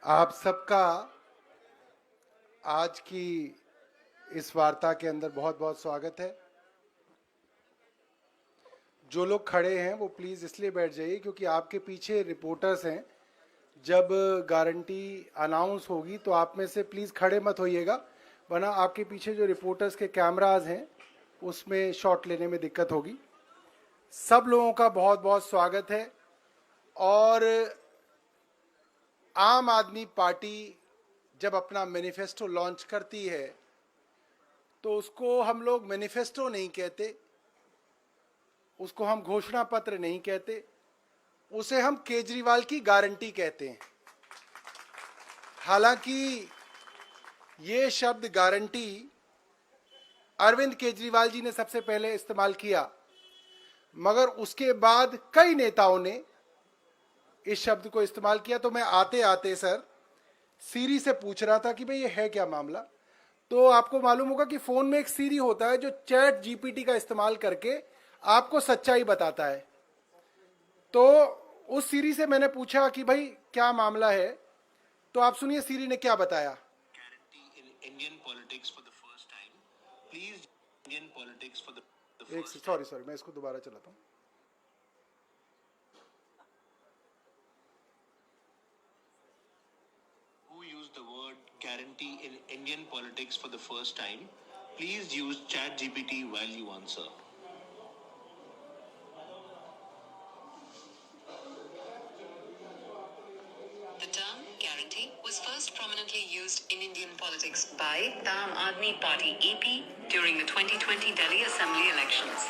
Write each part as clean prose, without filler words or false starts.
आप सबका आज की इस वार्ता के अंदर बहुत बहुत स्वागत है। जो लोग खड़े हैं वो प्लीज़ इसलिए बैठ जाइए क्योंकि आपके पीछे रिपोर्टर्स हैं। जब गारंटी अनाउंस होगी तो आप में से प्लीज़ खड़े मत होइएगा, वरना आपके पीछे जो रिपोर्टर्स के कैमराज हैं उसमें शॉट लेने में दिक्कत होगी। सब लोगों का बहुत बहुत स्वागत है। और आम आदमी पार्टी जब अपना मैनिफेस्टो लॉन्च करती है तो उसको हम लोग मैनिफेस्टो नहीं कहते, उसको हम घोषणा पत्र नहीं कहते, उसे हम केजरीवाल की गारंटी कहते हैं। हालांकि ये शब्द गारंटी अरविंद केजरीवाल जी ने सबसे पहले इस्तेमाल किया, मगर उसके बाद कई नेताओं ने इस शब्द को इस्तेमाल किया। तो मैं आते आते सर सीरी से पूछ रहा था कि भाई ये है क्या मामला। तो आपको मालूम होगा कि फोन में एक सीरी होता है जो चैट जीपीटी का इस्तेमाल करके आपको सच्चाई बताता है। तो उस सीरी से मैंने पूछा कि भाई क्या मामला है, तो आप सुनिए सीरी ने क्या बताया। सॉरी मैं इसको दोबारा चलाता हूँ। Who used the word guarantee in Indian politics for the first time? Please use ChatGPT while you answer. The term guarantee was first prominently used in Indian politics by the Aam Aadmi Party AP during the 2020 Delhi Assembly elections.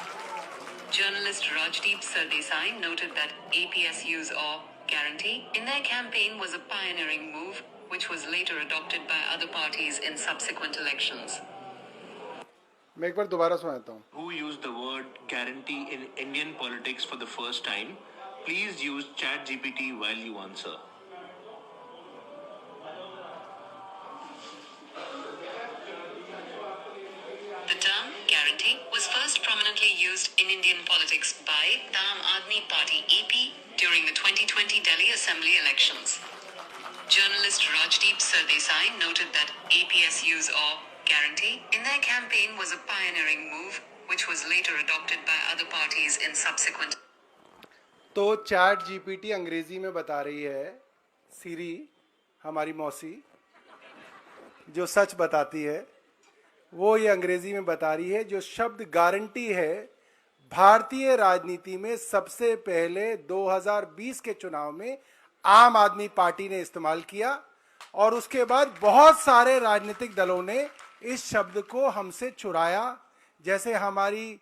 Journalist Rajdeep Sardesai noted that AP's use of guarantee in their campaign was a pioneering move, which was later adopted by other parties in subsequent elections. मैं एक बार दोबारा सुनाता हूँ। Who used the word guarantee in Indian politics for the first time? Please use ChatGPT while you answer. The term guarantee was first prominently used in Indian politics by the Aam Aadmi Party AP during the 2020 Delhi Assembly elections. Journalist Rajdeep Sardesai noted that AP's use of guarantee in their campaign was a pioneering move, which was later adopted by other parties in subsequent. तो chat GPT अंग्रेजी में बता रही है, सीरी हमारी मौसी जो सच बताती है वो ये अंग्रेजी में बता रही है। जो शब्द गारंटी है भारतीय राजनीति में सबसे पहले 2020 के चुनाव में आम आदमी पार्टी ने इस्तेमाल किया और उसके बाद बहुत सारे राजनीतिक दलों ने इस शब्द को हमसे चुराया, जैसे हमारी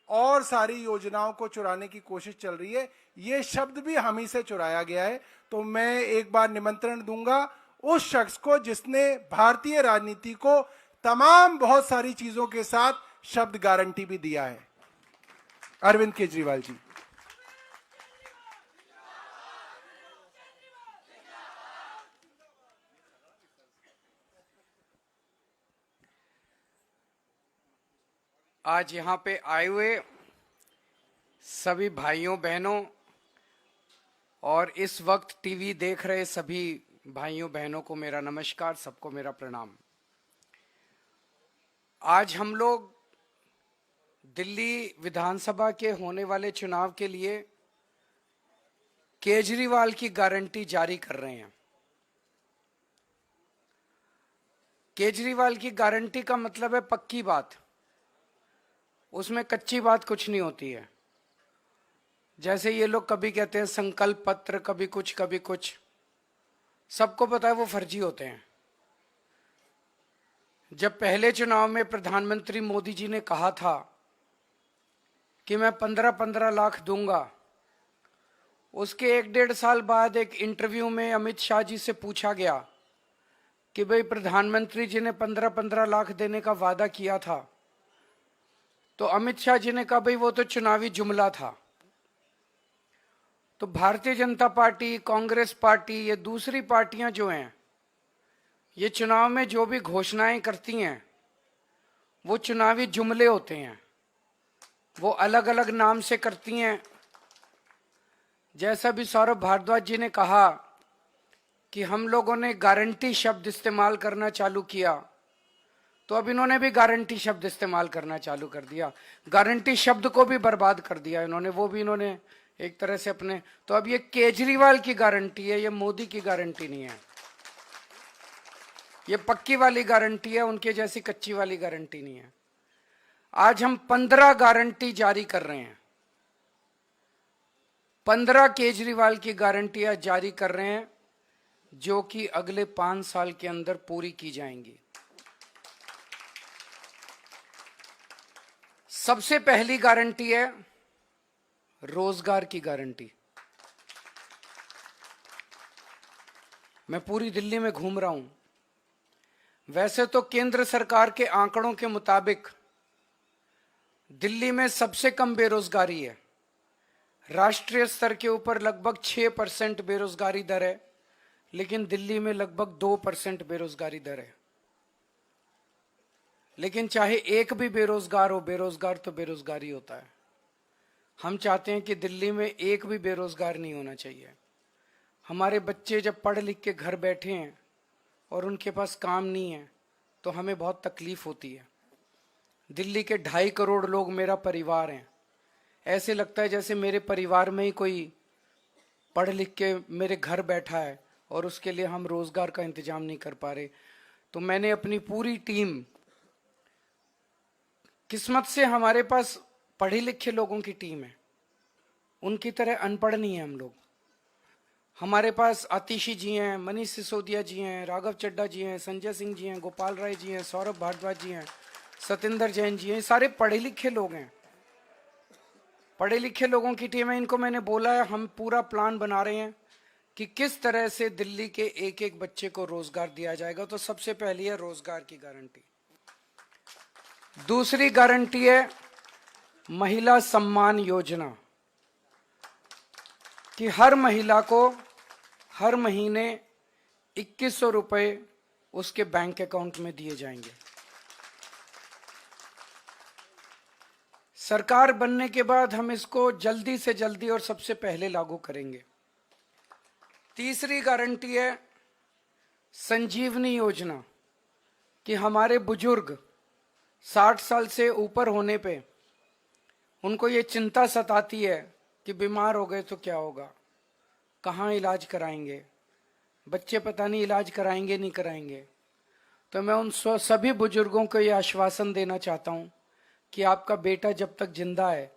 और सारी योजनाओं को चुराने की कोशिश चल रही है। ये शब्द भी हम ही से चुराया गया है। तो मैं एक बार निमंत्रण दूंगा उस शख्स को जिसने भारतीय राजनीति को तमाम बहुत सारी चीजों के साथ शब्द गारंटी भी दिया है, अरविंद केजरीवाल जी। आज यहाँ पे आए हुए सभी भाइयों बहनों और इस वक्त टीवी देख रहे सभी भाइयों बहनों को मेरा नमस्कार, सबको मेरा प्रणाम। आज हम लोग दिल्ली विधानसभा के होने वाले चुनाव के लिए केजरीवाल की गारंटी जारी कर रहे हैं। केजरीवाल की गारंटी का मतलब है पक्की बात, उसमें कच्ची बात कुछ नहीं होती है। जैसे ये लोग कभी कहते हैं संकल्प पत्र, कभी कुछ, सबको पता है वो फर्जी होते हैं। जब पहले चुनाव में प्रधानमंत्री मोदी जी ने कहा था कि मैं 15-15 लाख दूंगा, उसके 1-1.5 साल बाद एक इंटरव्यू में अमित शाह जी से पूछा गया कि भाई प्रधानमंत्री जी ने 15-15 लाख देने का वादा किया था, तो अमित शाह जी ने कहा भाई वो तो चुनावी जुमला था। तो भारतीय जनता पार्टी, कांग्रेस पार्टी, ये दूसरी पार्टियां जो हैं, ये चुनाव में जो भी घोषणाएं करती हैं वो चुनावी जुमले होते हैं, वो अलग अलग नाम से करती हैं। जैसा भी सौरभ भारद्वाज जी ने कहा कि हम लोगों ने गारंटी शब्द इस्तेमाल करना चालू किया, तो अब इन्होंने भी गारंटी शब्द इस्तेमाल करना चालू कर दिया। गारंटी शब्द को भी बर्बाद कर दिया इन्होंने, वो भी इन्होंने एक तरह से अपने। तो अब ये केजरीवाल की गारंटी है, ये मोदी की गारंटी नहीं है। ये पक्की वाली गारंटी है, उनके जैसी कच्ची वाली गारंटी नहीं है। आज हम 15 गारंटी जारी कर रहे हैं, 15 केजरीवाल की गारंटियां जारी कर रहे हैं, जो कि अगले 5 साल के अंदर पूरी की जाएंगी। सबसे पहली गारंटी है रोजगार की गारंटी। मैं पूरी दिल्ली में घूम रहा हूं। वैसे तो केंद्र सरकार के आंकड़ों के मुताबिक दिल्ली में सबसे कम बेरोजगारी है। राष्ट्रीय स्तर के ऊपर लगभग 6% बेरोजगारी दर है, लेकिन दिल्ली में लगभग 2% बेरोजगारी दर है। लेकिन चाहे एक भी बेरोजगार हो, बेरोजगार तो बेरोजगार ही होता है। हम चाहते हैं कि दिल्ली में एक भी बेरोजगार नहीं होना चाहिए। हमारे बच्चे जब पढ़ लिख के घर बैठे हैं और उनके पास काम नहीं है, तो हमें बहुत तकलीफ होती है। दिल्ली के 2.5 करोड़ लोग मेरा परिवार हैं। ऐसे लगता है जैसे मेरे परिवार में ही कोई पढ़ लिख के मेरे घर बैठा है और उसके लिए हम रोजगार का इंतजाम नहीं कर पा रहे। तो मैंने अपनी पूरी टीम, किस्मत से हमारे पास पढ़े लिखे लोगों की टीम है, उनकी तरह अनपढ़ नहीं है हम लोग। हमारे पास आतिशी जी हैं, मनीष सिसोदिया जी हैं, राघव चड्ढा जी हैं, संजय सिंह जी हैं, गोपाल राय जी हैं, सौरभ भारद्वाज जी हैं, सतेंद्र जैन जी हैं। सारे पढ़े लिखे लोग हैं, पढ़े लिखे लोगों की टीम है। इनको मैंने बोला है, हम पूरा प्लान बना रहे हैं कि किस तरह से दिल्ली के एक एक बच्चे को रोजगार दिया जाएगा। तो सबसे पहली है रोजगार की गारंटी। दूसरी गारंटी है महिला सम्मान योजना, कि हर महिला को हर महीने 2100 रुपए उसके बैंक अकाउंट में दिए जाएंगे। सरकार बनने के बाद हम इसको जल्दी से जल्दी और सबसे पहले लागू करेंगे। तीसरी गारंटी है संजीवनी योजना, कि हमारे बुजुर्ग 60 साल से ऊपर होने पे उनको ये चिंता सताती है कि बीमार हो गए तो क्या होगा, कहाँ इलाज कराएंगे, बच्चे पता नहीं इलाज कराएंगे नहीं कराएंगे। तो मैं उन सभी बुजुर्गों को ये आश्वासन देना चाहता हूँ कि आपका बेटा जब तक जिंदा है,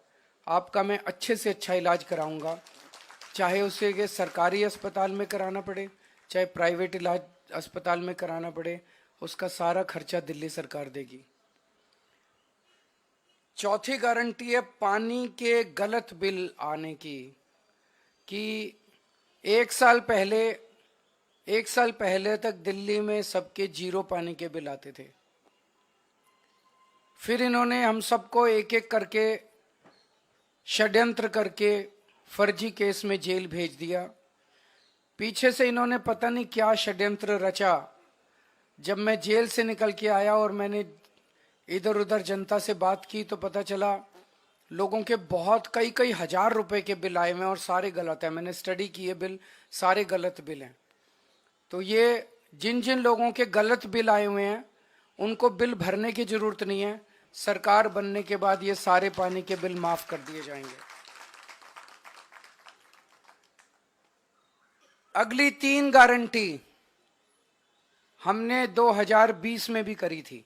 आपका मैं अच्छे से अच्छा इलाज कराऊंगा, चाहे उसे के सरकारी अस्पताल में कराना पड़े, चाहे प्राइवेट इलाज अस्पताल में कराना पड़े, उसका सारा खर्चा दिल्ली सरकार देगी। चौथी गारंटी है पानी के गलत बिल आने की, कि एक साल पहले तक दिल्ली में सबके 0 पानी के बिल आते थे। फिर इन्होंने हम सबको एक एक करके षड्यंत्र करके फर्जी केस में जेल भेज दिया। पीछे से इन्होंने पता नहीं क्या षड्यंत्र रचा। जब मैं जेल से निकल के आया और मैंने इधर उधर जनता से बात की, तो पता चला लोगों के बहुत कई हजार रुपए के बिल आए हुए हैं और सारे गलत है। मैंने स्टडी की है, बिल सारे गलत बिल हैं। तो ये जिन जिन लोगों के गलत बिल आए हुए हैं उनको बिल भरने की जरूरत नहीं है। सरकार बनने के बाद ये सारे पानी के बिल माफ कर दिए जाएंगे। अगली 3 गारंटी हमने 2020 में भी करी थी।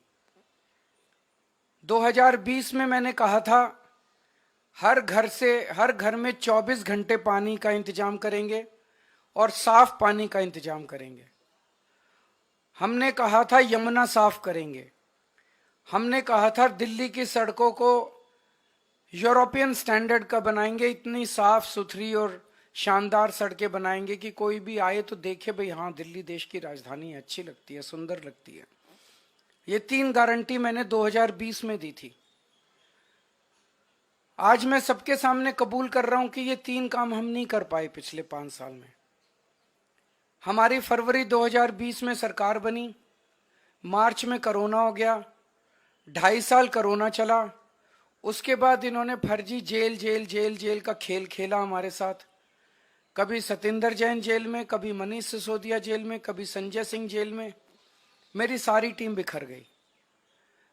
2020 में मैंने कहा था हर घर में 24 घंटे पानी का इंतजाम करेंगे और साफ पानी का इंतजाम करेंगे। हमने कहा था यमुना साफ करेंगे। हमने कहा था दिल्ली की सड़कों को यूरोपियन स्टैंडर्ड का बनाएंगे, इतनी साफ सुथरी और शानदार सड़कें बनाएंगे कि कोई भी आए तो देखे भाई हाँ दिल्ली देश की राजधानी है, अच्छी लगती है, सुंदर लगती है। ये 3 गारंटी मैंने 2020 में दी थी। आज मैं सबके सामने कबूल कर रहा हूं कि ये 3 काम हम नहीं कर पाए पिछले 5 साल में। हमारी फरवरी 2020 में सरकार बनी, मार्च में कोरोना हो गया, 2.5 साल कोरोना चला। उसके बाद इन्होंने फर्जी जेल का खेल खेला हमारे साथ। कभी सतेंद्र जैन जेल में, कभी मनीष सिसोदिया जेल में, कभी संजय सिंह जेल में। मेरी सारी टीम बिखर गई।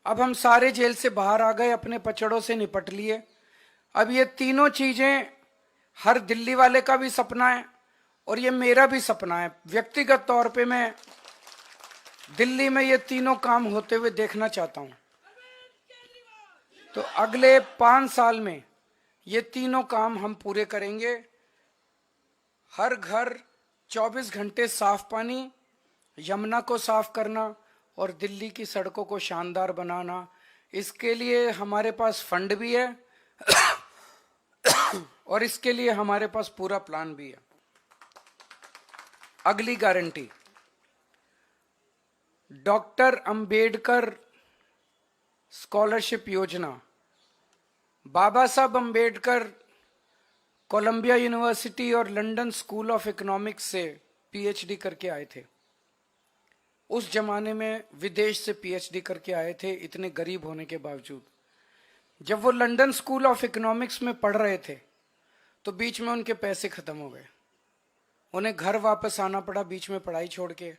अब हम सारे जेल से बाहर आ गए, अपने पचड़ों से निपट लिए। अब ये तीनों चीजें हर दिल्ली वाले का भी सपना है और ये मेरा भी सपना है। व्यक्तिगत तौर पे मैं दिल्ली में ये तीनों काम होते हुए देखना चाहता हूं। तो अगले 5 साल में ये तीनों काम हम पूरे करेंगे। हर घर 24 घंटे साफ पानी, यमुना को साफ करना और दिल्ली की सड़कों को शानदार बनाना। इसके लिए हमारे पास फंड भी है और इसके लिए हमारे पास पूरा प्लान भी है। अगली गारंटी, डॉक्टर अंबेडकर स्कॉलरशिप योजना। बाबा साहब अंबेडकर कोलंबिया यूनिवर्सिटी और लंदन स्कूल ऑफ इकोनॉमिक्स से पीएचडी करके आए थे। उस जमाने में विदेश से पीएचडी करके आए थे, इतने गरीब होने के बावजूद। जब वो लंदन स्कूल ऑफ इकोनॉमिक्स में पढ़ रहे थे तो बीच में उनके पैसे खत्म हो गए। उन्हें घर वापस आना पड़ा, बीच में पढ़ाई छोड़ के।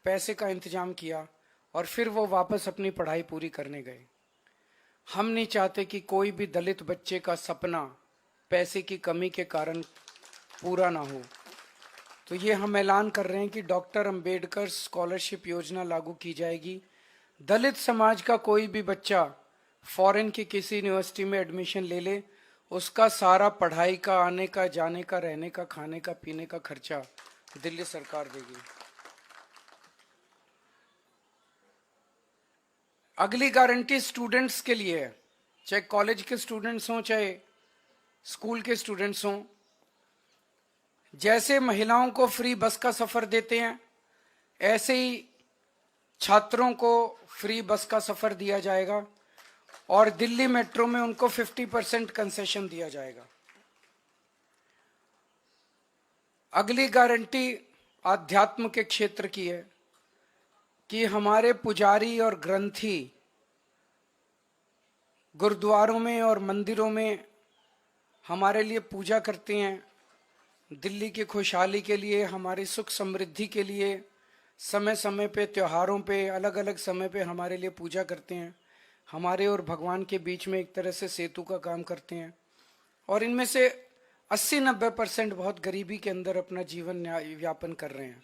पैसे का इंतजाम किया और फिर वो वापस अपनी पढ़ाई पूरी करने गए। हम नहीं चाहते कि कोई भी दलित बच्चे का सपना पैसे की कमी के कारण पूरा ना हो। तो ये हम ऐलान कर रहे हैं कि डॉक्टर अंबेडकर स्कॉलरशिप योजना लागू की जाएगी। दलित समाज का कोई भी बच्चा फॉरेन की किसी यूनिवर्सिटी में एडमिशन ले ले, उसका सारा पढ़ाई का, आने का, जाने का, रहने का, खाने का, पीने का खर्चा दिल्ली सरकार देगी। अगली गारंटी स्टूडेंट्स के लिए है, चाहे कॉलेज के स्टूडेंट्स हों चाहे स्कूल के स्टूडेंट्स हों। जैसे महिलाओं को फ्री बस का सफर देते हैं, ऐसे ही छात्रों को फ्री बस का सफर दिया जाएगा और दिल्ली मेट्रो में उनको 50% कंसेशन दिया जाएगा। अगली गारंटी आध्यात्म के क्षेत्र की है कि हमारे पुजारी और ग्रंथी गुरुद्वारों में और मंदिरों में हमारे लिए पूजा करते हैं। दिल्ली की खुशहाली के लिए, हमारी सुख समृद्धि के लिए समय समय पे, त्योहारों पे, अलग अलग समय पे हमारे लिए पूजा करते हैं। हमारे और भगवान के बीच में एक तरह से सेतु का काम करते हैं। और इनमें से 80-90% बहुत गरीबी के अंदर अपना जीवन यापन कर रहे हैं।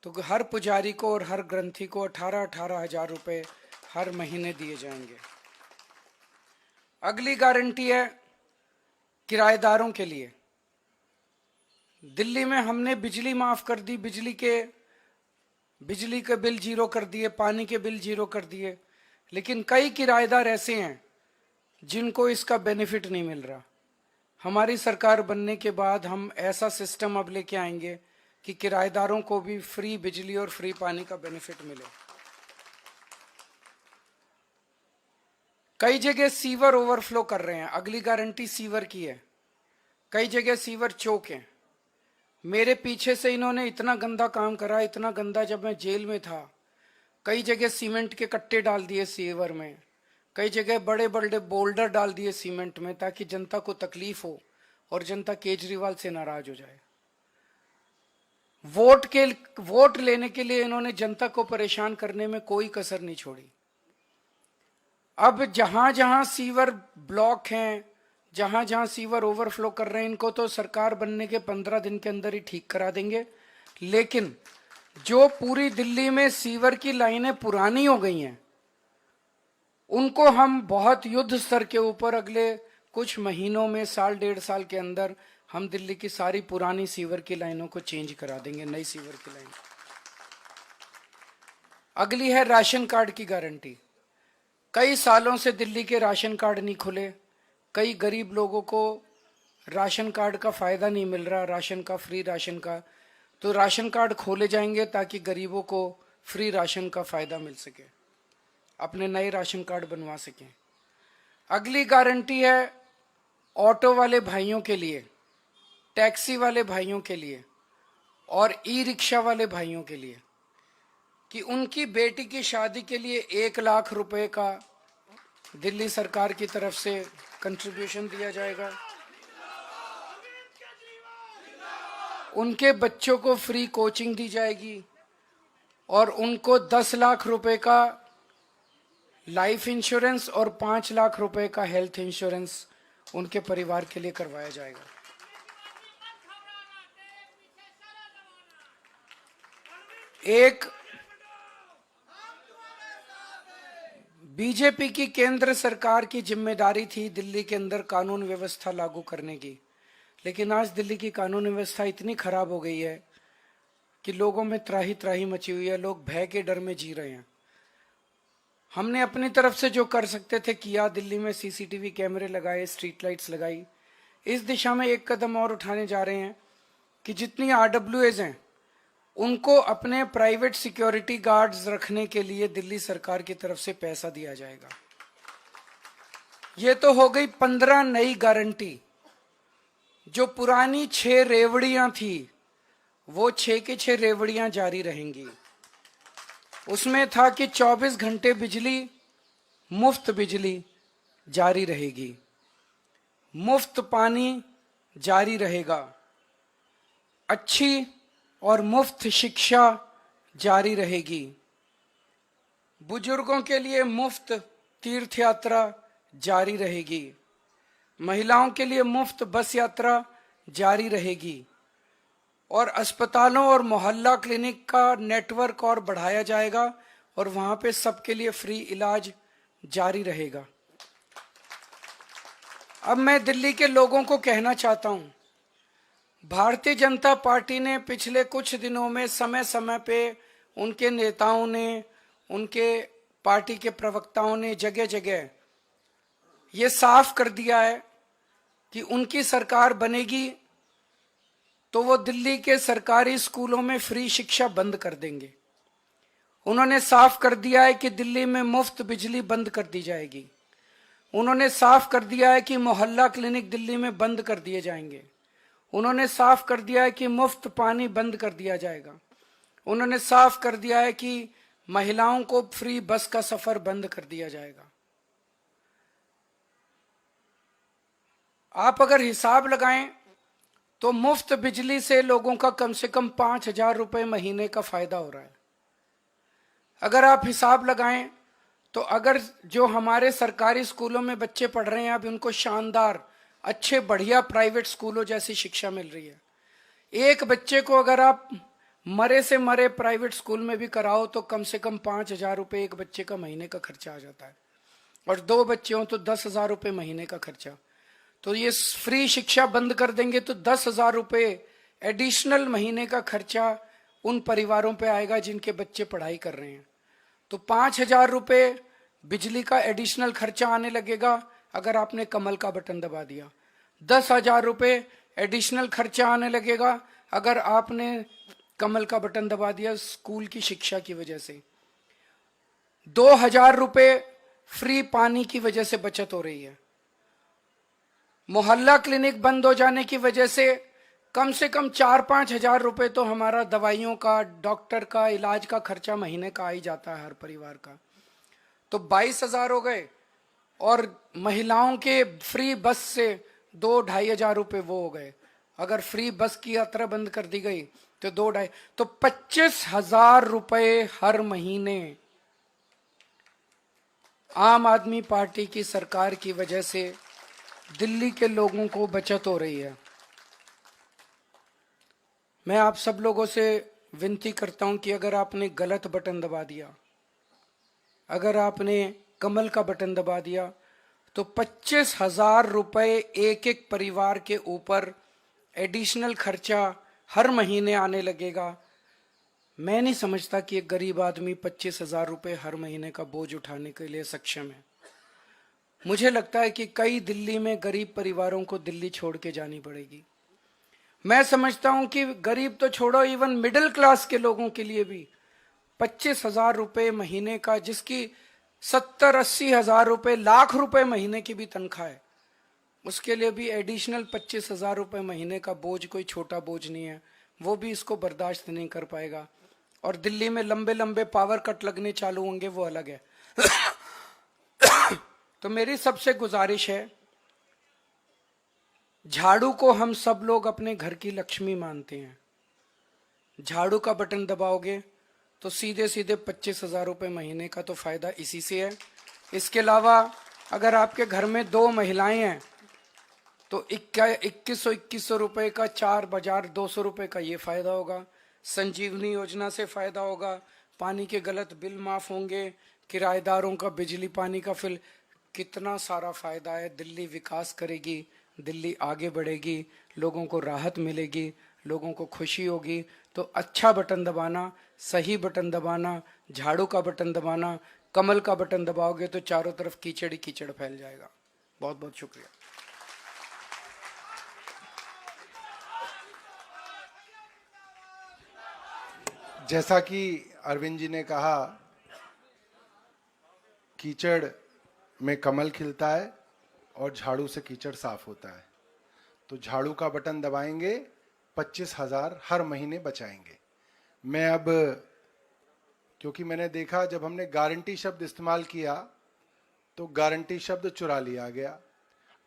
तो हर पुजारी को और हर ग्रंथी को 18-18 हजार रुपए हर महीने दिए जाएंगे। अगली गारंटी है किराएदारों के लिए। दिल्ली में हमने बिजली माफ कर दी, बिजली के बिल जीरो कर दिए, पानी के बिल जीरो कर दिए, लेकिन कई किराएदार ऐसे हैं जिनको इसका बेनिफिट नहीं मिल रहा। हमारी सरकार बनने के बाद हम ऐसा सिस्टम अब लेके आएंगे कि किराएदारों को भी फ्री बिजली और फ्री पानी का बेनिफिट मिले। कई जगह सीवर ओवरफ्लो कर रहे हैं, अगली गारंटी सीवर की है। कई जगह सीवर चौक हैं। मेरे पीछे से इन्होंने इतना गंदा काम करा, इतना गंदा, जब मैं जेल में था कई जगह सीमेंट के कट्टे डाल दिए सीवर में, कई जगह बड़े बड़े बोल्डर डाल दिए सीमेंट में ताकि जनता को तकलीफ हो और जनता केजरीवाल से नाराज हो जाए। वोट लेने के लिए इन्होंने जनता को परेशान करने में कोई कसर नहीं छोड़ी। अब जहां जहां सीवर ब्लॉक हैं, जहां जहां सीवर ओवरफ्लो कर रहे हैं, इनको तो सरकार बनने के 15 दिन के अंदर ही ठीक करा देंगे। लेकिन जो पूरी दिल्ली में सीवर की लाइनें पुरानी हो गई हैं, उनको हम बहुत युद्ध स्तर के ऊपर अगले कुछ महीनों में, 1.5 साल के अंदर हम दिल्ली की सारी पुरानी सीवर की लाइनों को चेंज करा देंगे, नई सीवर की लाइन। अगली है राशन कार्ड की गारंटी। कई सालों से दिल्ली के राशन कार्ड नहीं खुले, कई गरीब लोगों को राशन कार्ड का फायदा नहीं मिल रहा, राशन का, फ्री राशन का। तो राशन कार्ड खोले जाएंगे ताकि गरीबों को फ्री राशन का फायदा मिल सके, अपने नए राशन कार्ड बनवा सकें। अगली गारंटी है ऑटो वाले भाइयों के लिए, टैक्सी वाले भाइयों के लिए और ई रिक्शा वाले भाइयों के लिए कि उनकी बेटी की शादी के लिए 1 लाख रुपए का दिल्ली सरकार की तरफ से कंट्रीब्यूशन दिया जाएगा। उनके बच्चों को फ्री कोचिंग दी जाएगी और उनको 10 लाख रुपए का लाइफ इंश्योरेंस और 5 लाख रुपए का हेल्थ इंश्योरेंस उनके परिवार के लिए करवाया जाएगा। एक बीजेपी की केंद्र सरकार की जिम्मेदारी थी दिल्ली के अंदर कानून व्यवस्था लागू करने की, लेकिन आज दिल्ली की कानून व्यवस्था इतनी खराब हो गई है कि लोगों में त्राही त्राही मची हुई है, लोग भय के डर में जी रहे हैं। हमने अपनी तरफ से जो कर सकते थे किया, दिल्ली में सीसीटीवी कैमरे लगाए, स्ट्रीट लाइट्स लगाई। इस दिशा में एक कदम और उठाने जा रहे हैं कि जितनी आरडब्ल्यूएज हैं उनको अपने प्राइवेट सिक्योरिटी गार्ड्स रखने के लिए दिल्ली सरकार की तरफ से पैसा दिया जाएगा। ये तो हो गई 15 नई गारंटी। जो पुरानी 6 रेवड़ियां थी वो 6 की 6 रेवड़ियां जारी रहेंगी। उसमें था कि 24 घंटे बिजली, मुफ्त बिजली जारी रहेगी, मुफ्त पानी जारी रहेगा, अच्छी और मुफ्त शिक्षा जारी रहेगी, बुजुर्गों के लिए मुफ्त तीर्थ यात्रा जारी रहेगी, महिलाओं के लिए मुफ्त बस यात्रा जारी रहेगी और अस्पतालों और मोहल्ला क्लिनिक का नेटवर्क और बढ़ाया जाएगा और वहां पे सबके लिए फ्री इलाज जारी रहेगा। अब मैं दिल्ली के लोगों को कहना चाहता हूं, भारतीय जनता पार्टी ने पिछले कुछ दिनों में समय समय पे उनके नेताओं ने, उनके पार्टी के प्रवक्ताओं ने जगह जगह ये साफ कर दिया है कि उनकी सरकार बनेगी तो वो दिल्ली के सरकारी स्कूलों में फ्री शिक्षा बंद कर देंगे। उन्होंने साफ कर दिया है कि दिल्ली में मुफ्त बिजली बंद कर दी जाएगी। उन्होंने साफ कर दिया है कि मोहल्ला क्लिनिक दिल्ली में बंद कर दिए जाएंगे। उन्होंने साफ कर दिया है कि मुफ्त पानी बंद कर दिया जाएगा। उन्होंने साफ कर दिया है कि महिलाओं को फ्री बस का सफर बंद कर दिया जाएगा। आप अगर हिसाब लगाएं तो मुफ्त बिजली से लोगों का कम से कम 5,000 रुपए महीने का फायदा हो रहा है। अगर आप हिसाब लगाएं तो अगर जो हमारे सरकारी स्कूलों में बच्चे पढ़ रहे हैं, अब उनको शानदार अच्छे बढ़िया प्राइवेट स्कूलों जैसी शिक्षा मिल रही है। एक बच्चे को अगर आप मरे से मरे प्राइवेट स्कूल में भी कराओ तो कम से कम 5,000 रुपए एक बच्चे का महीने का खर्चा आ जाता है, और 2 बच्चे हों तो 10,000 रुपए महीने का खर्चा। तो ये फ्री शिक्षा बंद कर देंगे तो 10,000 रुपए एडिशनल महीने का खर्चा उन परिवारों पे आएगा जिनके बच्चे पढ़ाई कर रहे हैं। तो 5,000 रुपए बिजली का एडिशनल खर्चा आने लगेगा अगर आपने कमल का बटन दबा दिया। 10,000 रुपए एडिशनल खर्चा आने लगेगा अगर आपने कमल का बटन दबा दिया स्कूल की शिक्षा की वजह से। 2,000 रुपए फ्री पानी की वजह से बचत हो रही है। मोहल्ला क्लिनिक बंद हो जाने की वजह से कम 4-5 हजार रुपए तो हमारा दवाइयों का, डॉक्टर का, इलाज का खर्चा महीने का आ ही जाता है हर परिवार का। तो 22,000 हो गए, और महिलाओं के फ्री बस से 2-2.5 हजार रुपए वो हो गए। अगर फ्री बस की यात्रा बंद कर दी गई तो 2-2.5, तो 25,000 रुपए हर महीने आम आदमी पार्टी की सरकार की वजह से दिल्ली के लोगों को बचत हो रही है। मैं आप सब लोगों से विनती करता हूं कि अगर आपने गलत बटन दबा दिया, अगर आपने कमल का बटन दबा दिया, तो 25,000 रुपए एक एक परिवार के ऊपर एडिशनल खर्चा हर महीने आने लगेगा। मैं नहीं समझता कि एक गरीब आदमी 25,000 रुपए हर महीने का बोझ उठाने के लिए सक्षम है। मुझे लगता है कि कई दिल्ली में गरीब परिवारों को दिल्ली छोड़ के जानी पड़ेगी। मैं समझता हूं कि गरीब तो छोड़ो, इवन मिडिल क्लास के लोगों के लिए भी 25,000 रुपए महीने का, जिसकी 70-80 हजार रुपए, लाख रुपए महीने की भी तनख्वाह है, उसके लिए भी एडिशनल 25,000 रुपए महीने का बोझ कोई छोटा बोझ नहीं है। वो भी इसको बर्दाश्त नहीं कर पाएगा। और दिल्ली में लंबे लंबे पावर कट लगने चालू होंगे, वो अलग है। तो मेरी सबसे गुजारिश है झाड़ू को हम सब लोग अपने घर की लक्ष्मी मानते हैं। झाड़ू का बटन दबाओगे तो सीधे सीधे 25,000 रुपये महीने का तो फायदा इसी से है। इसके अलावा अगर आपके घर में 2 महिलाएं हैं तो 2100 रुपये का 4,200 रुपये का ये फायदा होगा। संजीवनी योजना से फायदा होगा, पानी के गलत बिल माफ होंगे, किराएदारों का बिजली पानी का बिल, कितना सारा फायदा है। दिल्ली विकास करेगी, दिल्ली आगे बढ़ेगी, लोगों को राहत मिलेगी, लोगों को खुशी होगी। तो अच्छा बटन दबाना, सही बटन दबाना, झाड़ू का बटन दबाना, कमल का बटन दबाओगे तो चारों तरफ कीचड़ ही कीचड़ फैल जाएगा। बहुत बहुत शुक्रिया। जैसा कि अरविंद जी ने कहा, कीचड़ में कमल खिलता है और झाड़ू से कीचड़ साफ होता है। तो झाड़ू का बटन दबाएंगे, 25,000 हर महीने बचाएंगे। मैं अब, क्योंकि मैंने देखा जब हमने गारंटी शब्द इस्तेमाल किया तो गारंटी शब्द चुरा लिया गया।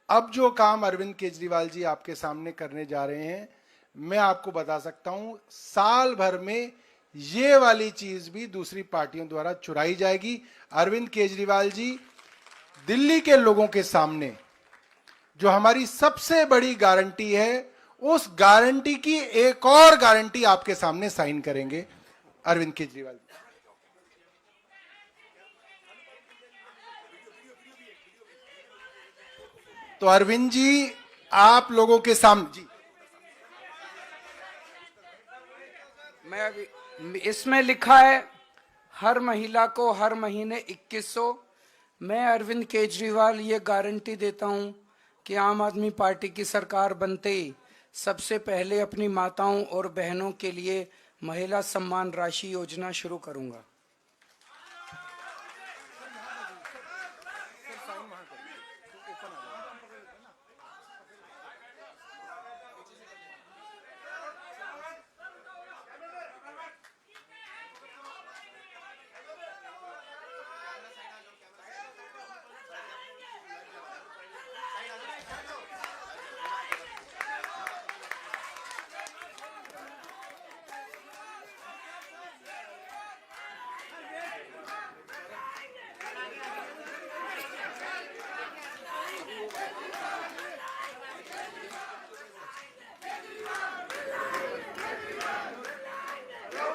अब जो काम अरविंद केजरीवाल जी आपके सामने करने जा रहे हैं, मैं आपको बता सकता हूं, साल भर में ये वाली चीज भी दूसरी पार्टियों द्वारा चुराई जाएगी। अरविंद केजरीवाल जी दिल्ली के लोगों के सामने जो हमारी सबसे बड़ी गारंटी है, उस गारंटी की एक और गारंटी आपके सामने साइन करेंगे अरविंद केजरीवाल जी। तो अरविंद जी, आप लोगों के सामने जी, मैं अभी इसमें लिखा है हर महिला को हर महीने 2100। मैं अरविंद केजरीवाल ये गारंटी देता हूं कि आम आदमी पार्टी की सरकार बनते ही सबसे पहले अपनी माताओं और बहनों के लिए महिला सम्मान राशि योजना शुरू करूंगा।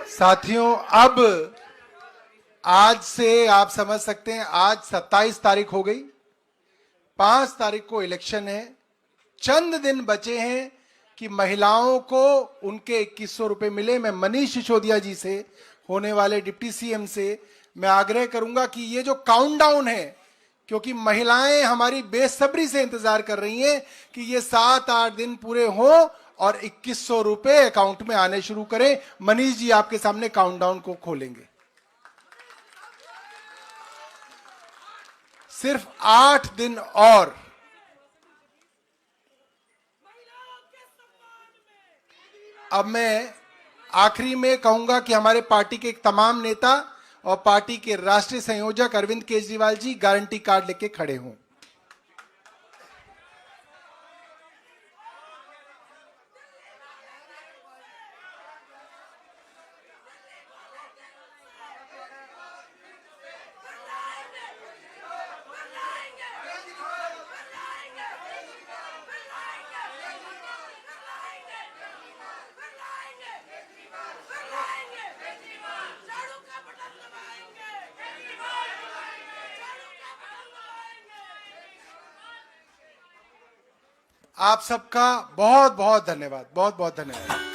साथियों, अब आज से आप समझ सकते हैं, आज 27 तारीख हो गई, 5 तारीख को इलेक्शन है। चंद दिन बचे हैं कि महिलाओं को उनके 2100 रुपए मिले। मैं मनीष सिसोदिया जी से, होने वाले डिप्टी सीएम से मैं आग्रह करूंगा कि ये जो काउंटडाउन है, क्योंकि महिलाएं हमारी बेसब्री से इंतजार कर रही हैं कि ये 7-8 दिन पूरे हों और 2100 रुपए अकाउंट में आने शुरू करें। मनीष जी आपके सामने काउंटडाउन को खोलेंगे। सिर्फ 8 दिन और। अब मैं आखिरी में कहूंगा कि हमारे पार्टी के तमाम नेता और पार्टी के राष्ट्रीय संयोजक अरविंद केजरीवाल जी गारंटी कार्ड लेके खड़े हों। आप सबका बहुत बहुत धन्यवाद, बहुत बहुत धन्यवाद।